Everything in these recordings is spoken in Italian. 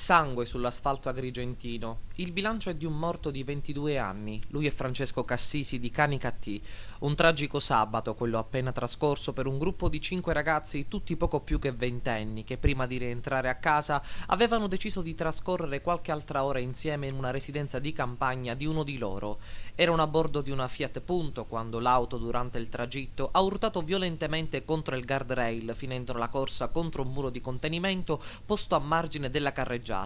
Sangue sull'asfalto agrigentino. Il bilancio è di un morto di 22 anni. Lui è Francesco Cassisi di Canicattì. Un tragico sabato, quello appena trascorso per un gruppo di 5 ragazzi, tutti poco più che ventenni, che prima di rientrare a casa avevano deciso di trascorrere qualche altra ora insieme in una residenza di campagna di uno di loro. Erano a bordo di una Fiat Punto quando l'auto, durante il tragitto, ha urtato violentemente contro il guardrail, finendo la corsa contro un muro di contenimento posto a margine della carreggiata.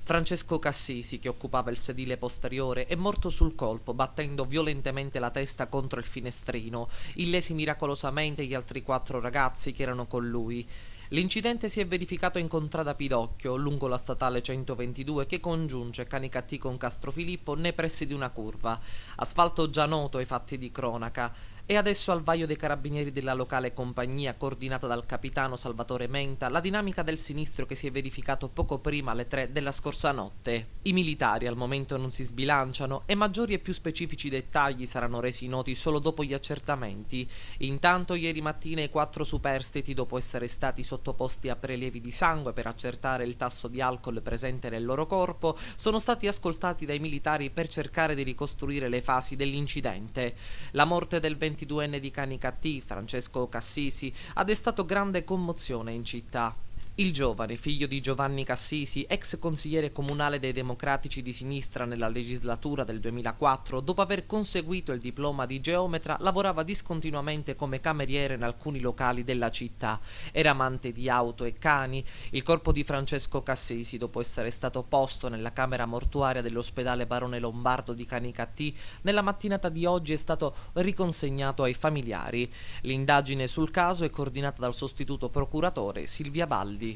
Francesco Cassisi, che occupava il sedile posteriore, è morto sul colpo, battendo violentemente la testa contro il finestrino, illesi miracolosamente gli altri 4 ragazzi che erano con lui. L'incidente si è verificato in contrada Pidocchio, lungo la statale 122 che congiunge Canicattì con Castrofilippo nei pressi di una curva. Asfalto già noto ai fatti di cronaca. E adesso al vaglio dei carabinieri della locale compagnia, coordinata dal capitano Salvatore Menta, la dinamica del sinistro che si è verificato poco prima alle 3 della scorsa notte. I militari al momento non si sbilanciano e maggiori e più specifici dettagli saranno resi noti solo dopo gli accertamenti. Intanto ieri mattina i 4 superstiti, dopo essere stati sottoposti a prelievi di sangue per accertare il tasso di alcol presente nel loro corpo, sono stati ascoltati dai militari per cercare di ricostruire le fasi dell'incidente. La morte del 22enne di Canicattì, Francesco Cassisi, ha destato grande commozione in città. Il giovane, figlio di Giovanni Cassisi, ex consigliere comunale dei Democratici di Sinistra nella legislatura del 2004, dopo aver conseguito il diploma di geometra, lavorava discontinuamente come cameriere in alcuni locali della città. Era amante di auto e cani. Il corpo di Francesco Cassisi, dopo essere stato posto nella camera mortuaria dell'ospedale Barone Lombardo di Canicattì, nella mattinata di oggi è stato riconsegnato ai familiari. L'indagine sul caso è coordinata dal sostituto procuratore Silvia Baldi.